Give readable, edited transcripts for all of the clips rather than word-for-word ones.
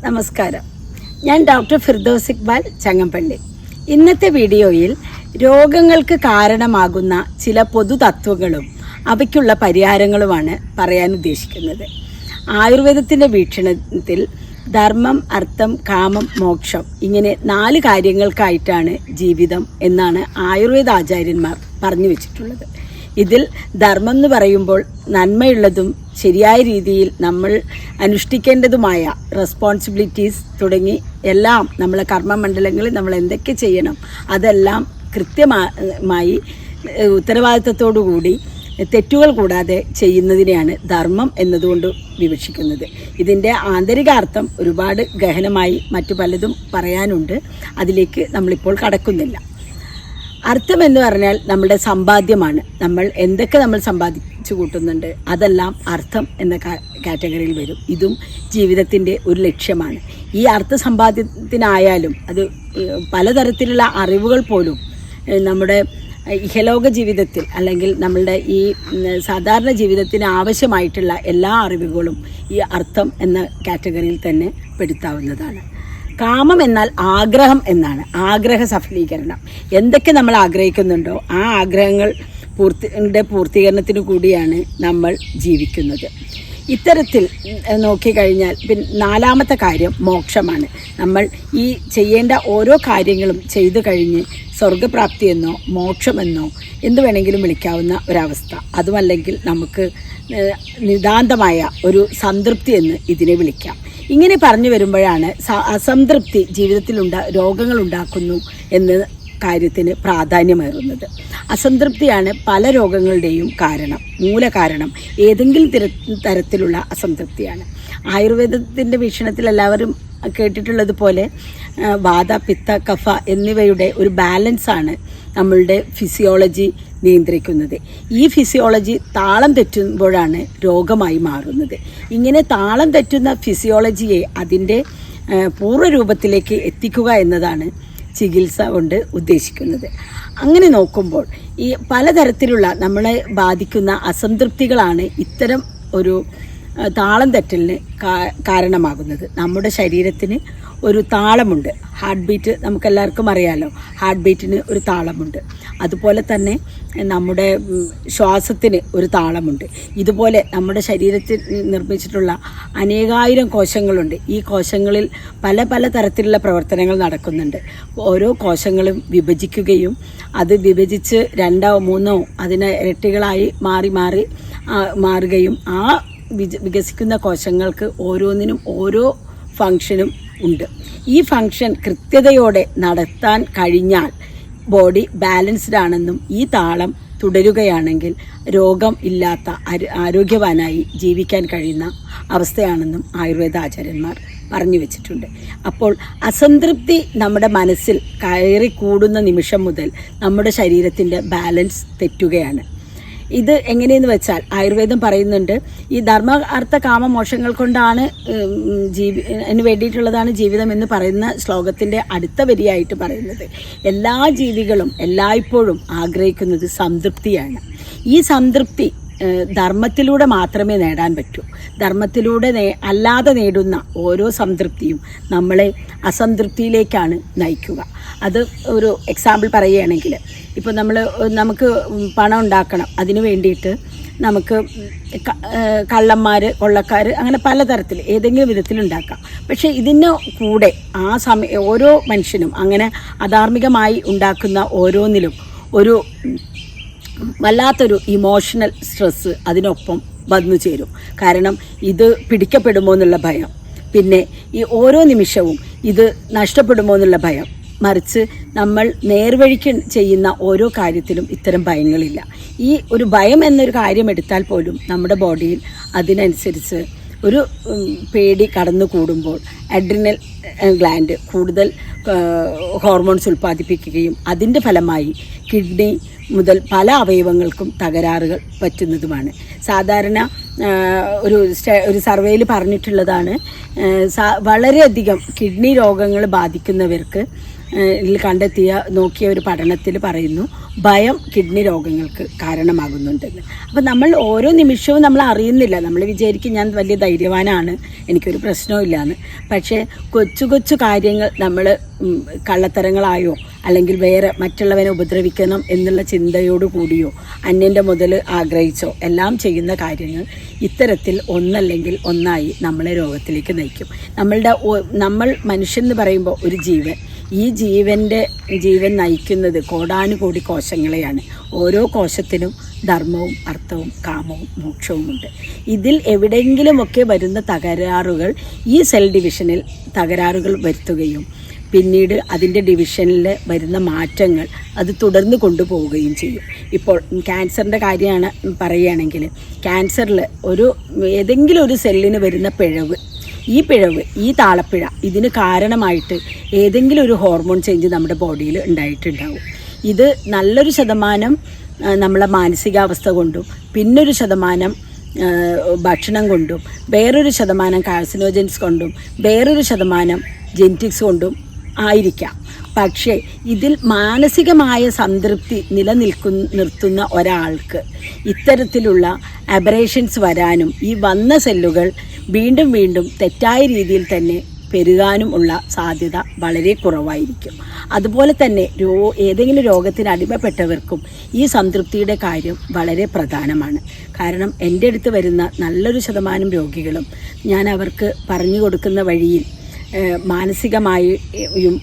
നമസ്കാരം. ഞാൻ ഡോക്ടർ ഫിർദൗസ് ഇക്ബാൽ ചങ്ങമ്പള്ളി. ഇന്നത്തെ വീഡിയോയിൽ രോഗങ്ങൾക്ക് കാരണമാകുന്ന ചില പൊതുതത്വങ്ങളും അവയ്ക്കുള്ള പരിഹാരങ്ങളുമാണ് പറയാൻ ഉദ്ദേശിക്കുന്നത്. ആയുർവേദത്തിൻ്റെ വീക്ഷണത്തിൽ ധർമ്മം, അർത്ഥം, കാമം, മോക്ഷം ഇങ്ങനെ 4 കാര്യങ്ങൾക്കായിട്ടാണ് ജീവിതം എന്നാണ് ആയുർവേദ ആചാര്യന്മാർ പറഞ്ഞു വെച്ചിട്ടുള്ളത്. ഇതിൽ ധർമ്മം എന്ന് പറയുമ്പോൾ നന്മയുള്ളതും ശരിയായ രീതിയിൽ നമ്മൾ അനുഷ്ഠിക്കേണ്ടതുമായ റെസ്പോൺസിബിലിറ്റീസ് തുടങ്ങി എല്ലാം നമ്മളെ കർമ്മമണ്ഡലങ്ങളിൽ നമ്മൾ എന്തൊക്കെ ചെയ്യണം അതെല്ലാം കൃത്യമായി ഉത്തരവാദിത്തത്തോടു കൂടി തെറ്റുകൾ കൂടാതെ ചെയ്യുന്നതിനെയാണ് ധർമ്മം എന്നതുകൊണ്ട് വിവക്ഷിക്കുന്നത്. ഇതിൻ്റെ ആന്തരികാർത്ഥം ഒരുപാട് ഗഹനമായി മറ്റു പലതും പറയാനുണ്ട്. അതിലേക്ക് നമ്മളിപ്പോൾ കടക്കുന്നില്ല. അർത്ഥം എന്ന് പറഞ്ഞാൽ നമ്മുടെ സമ്പാദ്യമാണ്. നമ്മൾ സമ്പാദിച്ചു കൂട്ടുന്നുണ്ട് അതെല്ലാം അർത്ഥം എന്ന കാറ്റഗറിയിൽ വരും. ഇതും ജീവിതത്തിൻ്റെ ഒരു ലക്ഷ്യമാണ്. ഈ അർത്ഥ സമ്പാദ്യത്തിനായാലും അത് പലതരത്തിലുള്ള അറിവുകൾ പോലും നമ്മുടെ ഇഹലോക ജീവിതത്തിൽ അല്ലെങ്കിൽ നമ്മളുടെ ഈ സാധാരണ ജീവിതത്തിന് ആവശ്യമായിട്ടുള്ള എല്ലാ അറിവുകളും ഈ അർത്ഥം എന്ന കാറ്റഗറിയിൽ തന്നെ പെടുത്താവുന്നതാണ്. കാമം എന്നാൽ ആഗ്രഹം എന്നാണ്. ആഗ്രഹ സഫലീകരണം. എന്തൊക്കെ നമ്മൾ ആഗ്രഹിക്കുന്നുണ്ടോ ആ ആഗ്രഹങ്ങൾ പൂർത്തീകരണത്തിന് കൂടിയാണ് നമ്മൾ ജീവിക്കുന്നത്. ഇത്തരത്തിൽ നോക്കിക്കഴിഞ്ഞാൽ പിന്നെ 4ാമത്തെ കാര്യം മോക്ഷമാണ്. നമ്മൾ ഈ ചെയ്യേണ്ട ഓരോ കാര്യങ്ങളും ചെയ്തു കഴിഞ്ഞ് സ്വർഗപ്രാപ്തിയെന്നോ മോക്ഷമെന്നോ എന്ത് വേണമെങ്കിലും വിളിക്കാവുന്ന ഒരവസ്ഥ. അതുമല്ലെങ്കിൽ നമുക്ക് നിതാന്തമായ ഒരു സംതൃപ്തി എന്ന് ഇതിനെ വിളിക്കാം. ഇങ്ങനെ പറഞ്ഞു വരുമ്പോഴാണ് അസംതൃപ്തി ജീവിതത്തിൽ രോഗങ്ങൾ ഉണ്ടാക്കുന്നു എന്ന കാര്യത്തിന് പ്രാധാന്യമേറുന്നത്. അസംതൃപ്തിയാണ് പല രോഗങ്ങളുടെയും മൂലകാരണം ഏതെങ്കിലും തരത്തിലുള്ള അസംതൃപ്തിയാണ്. ആയുർവേദത്തിൻ്റെ വീക്ഷണത്തിൽ എല്ലാവരും കേട്ടിട്ടുള്ളതുപോലെ വാത, പിത്ത, കഫ എന്നിവയുടെ ഒരു ബാലൻസാണ് നമ്മളുടെ ഫിസിയോളജി നിയന്ത്രിക്കുന്നത്. ഈ ഫിസിയോളജി താളം തെറ്റുമ്പോഴാണ് രോഗമായി മാറുന്നത്. ഇങ്ങനെ താളം തെറ്റുന്ന ഫിസിയോളജിയെ അതിൻ്റെ പൂർവ്വരൂപത്തിലേക്ക് എത്തിക്കുക എന്നതാണ് ചികിത്സ കൊണ്ട് ഉദ്ദേശിക്കുന്നത്. അങ്ങനെ നോക്കുമ്പോൾ ഈ പലതരത്തിലുള്ള നമ്മളെ ബാധിക്കുന്ന അസംതൃപ്തികളാണ് ഇത്തരം ഒരു താളം തെറ്റലിന് കാരണമാകുന്നത്. നമ്മുടെ ശരീരത്തിന് ഒരു താളമുണ്ട്. ഹാർട്ട് ബീറ്റ് നമുക്കെല്ലാവർക്കും അറിയാമല്ലോ. ഹാർട്ട് ബീറ്റിന് ഒരു താളമുണ്ട്. അതുപോലെ തന്നെ നമ്മുടെ ശ്വാസത്തിന് ഒരു താളമുണ്ട്. ഇതുപോലെ നമ്മുടെ ശരീരത്തിൽ നിർമ്മിച്ചിട്ടുള്ള അനേകായിരം കോശങ്ങളുണ്ട്. ഈ കോശങ്ങളിൽ പല തരത്തിലുള്ള പ്രവർത്തനങ്ങൾ നടക്കുന്നുണ്ട്. ഓരോ കോശങ്ങളും വിഭജിക്കുകയും അത് വിഭജിച്ച് 2ഓ 3ഓ അതിന് ഇരട്ടികളായി മാറുകയും ആ വികസിക്കുന്ന കോശങ്ങൾക്ക് ഓരോന്നിനും ഓരോ ഫങ്ഷനും ഉണ്ട്. ഈ ഫങ്ഷൻ കൃത്യതയോടെ നടത്താൻ കഴിഞ്ഞാൽ ബോഡി ബാലൻസ്ഡ് ആണെന്നും ഈ താളം തുടരുകയാണെങ്കിൽ രോഗം ഇല്ലാത്ത ആരോഗ്യവാനായി ജീവിക്കാൻ കഴിയുന്ന അവസ്ഥയാണെന്നും ആയുർവേദ ആചാര്യന്മാർ പറഞ്ഞു വെച്ചിട്ടുണ്ട്. അപ്പോൾ അസംതൃപ്തി നമ്മുടെ മനസ്സിൽ കയറി കൂടുന്ന നിമിഷം മുതൽ നമ്മുടെ ശരീരത്തിൻ്റെ ബാലൻസ് തെറ്റുകയാണ്. ഇത് എങ്ങനെയെന്ന് വെച്ചാൽ ആയുർവേദം പറയുന്നുണ്ട്, ഈ ധർമ്മ, അർത്ഥ, കാമ, മോക്ഷങ്ങൾ കൊണ്ടാണ് അതിന് വേണ്ടിയിട്ടുള്ളതാണ് ജീവിതം എന്ന് പറയുന്ന ശ്ലോകത്തിൻ്റെ അടുത്ത വരിയായിട്ട് പറയുന്നത്, എല്ലാ ജീവികളും എല്ലായ്പ്പോഴും ആഗ്രഹിക്കുന്നത് സംതൃപ്തിയാണ്. ഈ സംതൃപ്തി ധർമ്മത്തിലൂടെ മാത്രമേ നേടാൻ പറ്റൂ. ധർമ്മത്തിലൂടെ അല്ലാതെ നേടുന്ന ഓരോ സംതൃപ്തിയും നമ്മളെ അസംതൃപ്തിയിലേക്കാണ് നയിക്കുക. അത് ഒരു എക്സാമ്പിൾ പറയുകയാണെങ്കിൽ, ഇപ്പോൾ നമുക്ക് പണം ഉണ്ടാക്കണം. അതിന് വേണ്ടിയിട്ട് നമുക്ക് കള്ളന്മാർ, കൊള്ളക്കാർ അങ്ങനെ പലതരത്തിൽ ഏതെങ്കിലും വിധത്തിലുണ്ടാക്കാം. പക്ഷേ ഇതിന് കൂടെ ഓരോ മനുഷ്യനും അങ്ങനെ അധാർമികമായി ഉണ്ടാക്കുന്ന ഓരോന്നിലും ഒരു വല്ലാത്തൊരു ഇമോഷണൽ സ്ട്രെസ്സ് അതിനൊപ്പം വന്നു ചേരും. കാരണം ഇത് പിടിക്കപ്പെടുമോ എന്നുള്ള ഭയം, പിന്നെ ഈ ഓരോ നിമിഷവും ഇത് നഷ്ടപ്പെടുമോ എന്നുള്ള ഭയം. മറിച്ച് നമ്മൾ നേർവഴിക്ക് ചെയ്യുന്ന ഓരോ കാര്യത്തിലും ഇത്തരം ഭയങ്ങളില്ല. ഈ ഒരു ഭയം എന്നൊരു കാര്യം എടുത്താൽ പോലും നമ്മുടെ ബോഡിയിൽ അതിനനുസരിച്ച് ഒരു പേടി കടന്നു കൂടുമ്പോൾ അഡ്രിനൽ ഗ്ലാൻഡ് കൂടുതൽ ഹോർമോൺസ് ഉൽപ്പാദിപ്പിക്കുകയും അതിൻ്റെ ഫലമായി കിഡ്നി മുതൽ പല അവയവങ്ങൾക്കും തകരാറുകൾ പറ്റുന്നതുമാണ്. സാധാരണ ഒരു സർവേയിൽ പറഞ്ഞിട്ടുള്ളതാണ്, വളരെയധികം കിഡ്നി രോഗങ്ങൾ ബാധിക്കുന്നവർക്ക് നോക്കിയ ഒരു പഠനത്തിൽ പറയുന്നു ഭയം കിഡ്നി രോഗങ്ങൾക്ക് കാരണമാകുന്നുണ്ടെന്ന്. അപ്പം നമ്മൾ ഓരോ നിമിഷവും നമ്മൾ അറിയുന്നില്ല, നമ്മൾ വിചാരിക്കും ഞാൻ വലിയ ധൈര്യവാനാണ്, എനിക്കൊരു പ്രശ്നവുമില്ല എന്ന്. പക്ഷേ കൊച്ചു കൊച്ചു കാര്യങ്ങൾ നമ്മൾ കള്ളത്തരങ്ങളായോ അല്ലെങ്കിൽ വേറെ മറ്റുള്ളവനെ ഉപദ്രവിക്കണം എന്നുള്ള ചിന്തയോടു കൂടിയോ അന്യൻ്റെ മുതൽ ആഗ്രഹിച്ചോ എല്ലാം ചെയ്യുന്ന കാര്യങ്ങൾ ഇത്തരത്തിൽ ഒന്നല്ലെങ്കിൽ ഒന്നായി നമ്മളെ രോഗത്തിലേക്ക് നയിക്കും. നമ്മൾ മനുഷ്യൻ എന്ന് പറയുമ്പോൾ ഒരു ജീവൻ, ഈ ജീവൻ നയിക്കുന്നത് കോടാനുകോടി കോശങ്ങളെയാണ്. ഓരോ കോശത്തിനും ധർമ്മവും അർത്ഥവും കാമവും മോക്ഷവുമുണ്ട്. ഇതിൽ എവിടെയെങ്കിലുമൊക്കെ വരുന്ന തകരാറുകൾ ഈ സെൽ ഡിവിഷനിൽ തകരാറുകൾ വരുത്തുകയും പിന്നീട് അതിൻ്റെ ഡിവിഷനിൽ വരുന്ന മാറ്റങ്ങൾ അത് തുടർന്ന് കൊണ്ടുപോവുകയും ചെയ്യും. ഇപ്പോൾ ക്യാൻസറിൻ്റെ കാര്യമാണ് പറയുകയാണെങ്കിൽ, ക്യാൻസറിൽ ഏതെങ്കിലും ഒരു സെല്ലിന് വരുന്ന പിഴവ്, ഈ താളപ്പിഴ ഇതിന് കാരണമായിട്ട് ഏതെങ്കിലും ഒരു ഹോർമോൺ ചേഞ്ച് നമ്മുടെ ബോഡിയിൽ ഉണ്ടായിട്ടുണ്ടാവും. ഇത് നല്ലൊരു ശതമാനം നമ്മളെ മാനസികാവസ്ഥ കൊണ്ടും പിന്നൊരു ശതമാനം ഭക്ഷണം കൊണ്ടും വേറൊരു ശതമാനം കാർസിനോജൻസ് കൊണ്ടും വേറൊരു ശതമാനം ജെനറ്റിക്സ് കൊണ്ടും ആയിരിക്കാം. പക്ഷേ ഇതിൽ മാനസികമായ സംതൃപ്തി നിർത്തുന്ന ഒരാൾക്ക് ഇത്തരത്തിലുള്ള അബറേഷൻസ് വരാനും ഈ വന്ന സെല്ലുകൾ വീണ്ടും വീണ്ടും തെറ്റായ രീതിയിൽ തന്നെ പെരുകാനും ഉള്ള സാധ്യത വളരെ കുറവായിരിക്കും. അതുപോലെ തന്നെ ഏതെങ്കിലും രോഗത്തിന് അടിമപ്പെട്ടവർക്കും ഈ സംതൃപ്തിയുടെ കാര്യം വളരെ പ്രധാനമാണ്. കാരണം എൻ്റെ അടുത്ത് വരുന്ന നല്ലൊരു ശതമാനം രോഗികളും ഞാൻ അവർക്ക് പറഞ്ഞു കൊടുക്കുന്ന വഴിയിൽ മാനസികമായും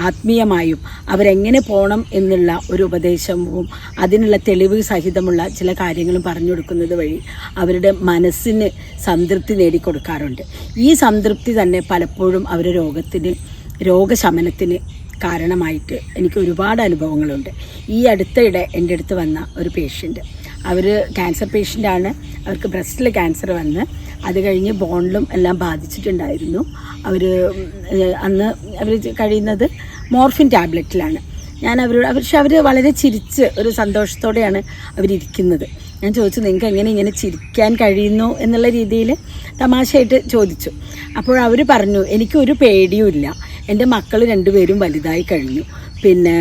ആത്മീയമായും അവരെങ്ങനെ പോകണം എന്നുള്ള ഒരു ഉപദേശവും അതിനുള്ള തെളിവ് സഹിതമുള്ള ചില കാര്യങ്ങളും പറഞ്ഞു കൊടുക്കുന്നത് വഴി അവരുടെ മനസ്സിന് സംതൃപ്തി നേടിക്കൊടുക്കാറുണ്ട്. ഈ സംതൃപ്തി തന്നെ പലപ്പോഴും അവരുടെ രോഗശമനത്തിന് കാരണമായിട്ട് എനിക്ക് ഒരുപാട് അനുഭവങ്ങളുണ്ട്. ഈ അടുത്തിടെ എൻ്റെ അടുത്ത് വന്ന ഒരു പേഷ്യൻ്റ്, അവർ ക്യാൻസർ പേഷ്യൻ്റാണ്. അവർക്ക് ബ്രസ്റ്റിൽ ക്യാൻസർ വന്ന് അത് കഴിഞ്ഞ് ബോണിലും എല്ലാം ബാധിച്ചിട്ടുണ്ടായിരുന്നു. അന്ന് അവർ കഴിയുന്നത് മോർഫിൻ ടാബ്ലറ്റിലാണ്. ഞാൻ പക്ഷെ അവർ വളരെ ചിരിച്ച് ഒരു സന്തോഷത്തോടെയാണ് അവരിയ്ക്കുന്നത്. ഞാൻ ചോദിച്ചു, നിങ്ങൾക്ക് എങ്ങനെ ഇങ്ങനെ ചിരിക്കാൻ കഴിയുന്നു എന്നുള്ള രീതിയിൽ തമാശയായിട്ട് ചോദിച്ചു. അപ്പോൾ അവർ പറഞ്ഞു, എനിക്കൊരു പേടിയുമില്ല, എൻ്റെ മക്കൾ രണ്ടുപേരും വലുതായി കഴിഞ്ഞു, പിന്നെ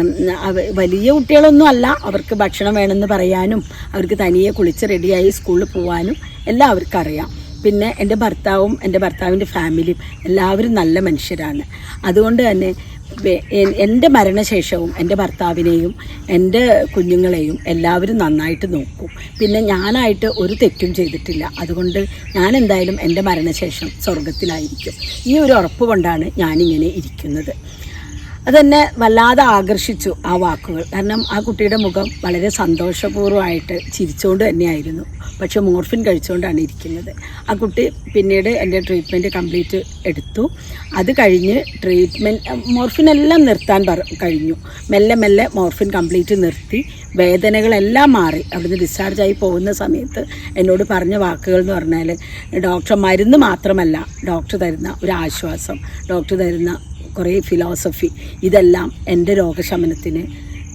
വലിയ കുട്ടികളൊന്നും അല്ല, അവർക്ക് ഭക്ഷണം വേണമെന്ന് പറയാനും അവർക്ക് തനിയെ കുളിച്ച് റെഡിയായി സ്കൂളിൽ പോകാനും എല്ലാം അവർക്കറിയാം. പിന്നെ എൻ്റെ ഭർത്താവും എൻ്റെ ഭർത്താവിൻ്റെ ഫാമിലിയും എല്ലാവരും നല്ല മനുഷ്യരാണ്. അതുകൊണ്ട് തന്നെ എൻ്റെ മരണശേഷവും എൻ്റെ ഭർത്താവിനെയും എൻ്റെ കുഞ്ഞുങ്ങളെയും എല്ലാവരും നന്നായിട്ട് നോക്കും. പിന്നെ ഞാനായിട്ട് ഒരു തെറ്റും ചെയ്തിട്ടില്ല. അതുകൊണ്ട് ഞാൻ എന്തായാലും എൻ്റെ മരണശേഷം സ്വർഗത്തിലായിരിക്കും. ഈ ഒരു ഉറപ്പ് കൊണ്ടാണ് ഞാനിങ്ങനെ ഇരിക്കുന്നത്. അതെന്നെ വല്ലാതെ ആകർഷിച്ചു ആ വാക്കുകൾ. കാരണം ആ കുട്ടിയുടെ മുഖം വളരെ സന്തോഷപൂർവ്വമായിട്ട് ചിരിച്ചുകൊണ്ട് തന്നെയായിരുന്നു. പക്ഷെ മോർഫിൻ കഴിച്ചുകൊണ്ടാണ് ഇരിക്കുന്നത്. ആ കുട്ടി പിന്നീട് എൻ്റെ ട്രീറ്റ്മെൻറ്റ് കംപ്ലീറ്റ് എടുത്തു. അത് കഴിഞ്ഞ് മോർഫിനെല്ലാം നിർത്താൻ കഴിഞ്ഞു. മെല്ലെ മെല്ലെ മോർഫിൻ കംപ്ലീറ്റ് നിർത്തി. വേദനകളെല്ലാം മാറി. അവിടുന്ന് ഡിസ്ചാർജായി പോകുന്ന സമയത്ത് എന്നോട് പറഞ്ഞ വാക്കുകൾ എന്ന് പറഞ്ഞാൽ, ഡോക്ടർ മരുന്ന് മാത്രമല്ല, ഡോക്ടർ തരുന്ന ഒരു ആശ്വാസം, ഡോക്ടർ തരുന്ന കുറേ ഫിലോസഫി, ഇതെല്ലാം എൻ്റെ രോഗശമനത്തിന്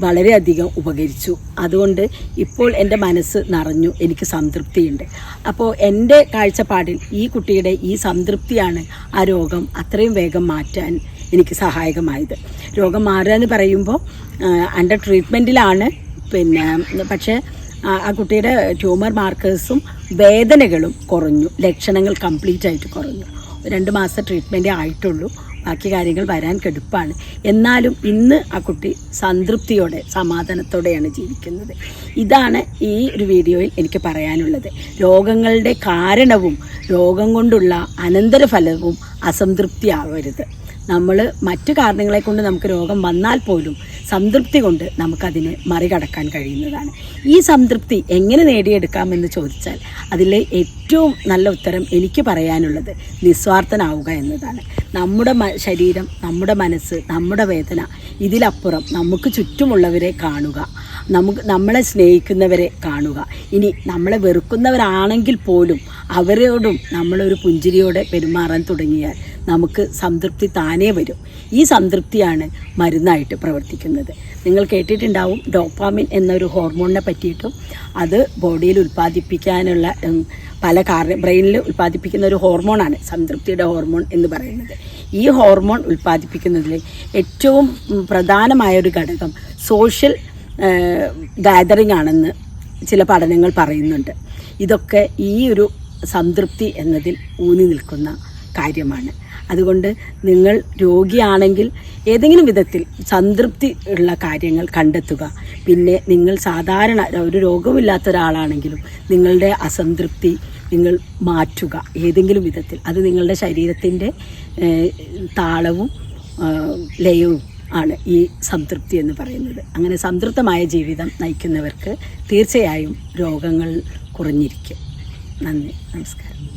വളരെയധികം ഉപകരിച്ചു. അതുകൊണ്ട് ഇപ്പോൾ എൻ്റെ മനസ്സ് നിറഞ്ഞു, എനിക്ക് സംതൃപ്തിയുണ്ട്. അപ്പോൾ എൻ്റെ കാഴ്ചപ്പാടിൽ ഈ കുട്ടിയുടെ ഈ സംതൃപ്തിയാണ് ആ രോഗം അത്രയും വേഗം മാറ്റാൻ എനിക്ക് സഹായകമായത്. രോഗം മാറുക എന്ന് പറയുമ്പോൾ അണ്ടർ ട്രീറ്റ്മെൻറ്റിലാണ്. പക്ഷേ ആ കുട്ടിയുടെ ട്യൂമർ മാർക്കേഴ്സും വേദനകളും കുറഞ്ഞു, ലക്ഷണങ്ങൾ കംപ്ലീറ്റ് ആയിട്ട് കുറഞ്ഞു. 2 മാസം ട്രീറ്റ്മെൻറ്റേ ആയിട്ടുള്ളൂ, ബാക്കി കാര്യങ്ങൾ വരാൻ കെടുപ്പാണ്. എന്നാലും ഇന്ന് ആ കുട്ടി സംതൃപ്തിയോടെ സമാധാനത്തോടെയാണ് ജീവിക്കുന്നത്. ഇതാണ് ഈ ഒരു വീഡിയോയിൽ എനിക്ക് പറയാനുള്ളത്. രോഗങ്ങളുടെ കാരണവും രോഗം കൊണ്ടുള്ള അനന്തരഫലവും അസംതൃപ്തി ആവരുത്. നമ്മൾ മറ്റു കാരണങ്ങളെ കൊണ്ട് നമുക്ക് രോഗം വന്നാൽ പോലും സംതൃപ്തി കൊണ്ട് നമുക്കതിനെ മറികടക്കാൻ കഴിയുന്നതാണ്. ഈ സംതൃപ്തി എങ്ങനെ നേടിയെടുക്കാമെന്ന് ചോദിച്ചാൽ അതിലെ ഏറ്റവും നല്ല ഉത്തരം എനിക്ക് പറയാനുള്ളത് നിസ്വാർത്ഥനാവുക എന്നതാണ്. നമ്മുടെ ശരീരം, നമ്മുടെ മനസ്സ്, നമ്മുടെ വേദന, ഇതിലപ്പുറം നമുക്ക് ചുറ്റുമുള്ളവരെ കാണുക, നമ്മളെ സ്നേഹിക്കുന്നവരെ കാണുക. ഇനി നമ്മളെ വെറുക്കുന്നവരാണെങ്കിൽ പോലും അവരോടും നമ്മളൊരു പുഞ്ചിരിയോടെ പെരുമാറാൻ തുടങ്ങിയാൽ നമുക്ക് സംതൃപ്തി താനേ വരും. ഈ സംതൃപ്തിയാണ് മരുന്നായിട്ട് പ്രവർത്തിക്കുന്നത്. നിങ്ങൾ കേട്ടിട്ടുണ്ടാവും ഡോപ്പാമിൻ എന്നൊരു ഹോർമോണിനെ പറ്റിയിട്ടും. അത് ബോഡിയിൽ ഉൽപ്പാദിപ്പിക്കാനുള്ള ബ്രെയിനിൽ ഉൽപ്പാദിപ്പിക്കുന്ന ഒരു ഹോർമോണാണ് സംതൃപ്തിയുടെ ഹോർമോൺ എന്ന് പറയുന്നത്. ഈ ഹോർമോൺ ഉൽപ്പാദിപ്പിക്കുന്നതിൽ ഏറ്റവും പ്രധാനമായൊരു ഘടകം സോഷ്യൽ ഗാദറിംഗ് ആണെന്ന് ചില പഠനങ്ങൾ പറയുന്നുണ്ട്. ഇതൊക്കെ ഈ ഒരു സംതൃപ്തി എന്നതിൽ ഊന്നി നിൽക്കുന്ന കാര്യമാണ്. അതുകൊണ്ട് നിങ്ങൾ രോഗിയാണെങ്കിൽ ഏതെങ്കിലും വിധത്തിൽ സംതൃപ്തി ഉള്ള കാര്യങ്ങൾ കണ്ടെത്തുക. പിന്നെ നിങ്ങൾ സാധാരണ ഒരു രോഗമില്ലാത്ത ഒരാളാണെങ്കിലും നിങ്ങളുടെ അസംതൃപ്തി നിങ്ങൾ മാറ്റുക ഏതെങ്കിലും വിധത്തിൽ. അത് നിങ്ങളുടെ ശരീരത്തിൻ്റെ താളവും ലയവും ആണ് ഈ സംതൃപ്തി എന്ന് പറയുന്നത്. അങ്ങനെ സംതൃപ്തമായ ജീവിതം നയിക്കുന്നവർക്ക് തീർച്ചയായും രോഗങ്ങൾ കുറഞ്ഞിരിക്കും. നന്ദി, നമസ്കാരം.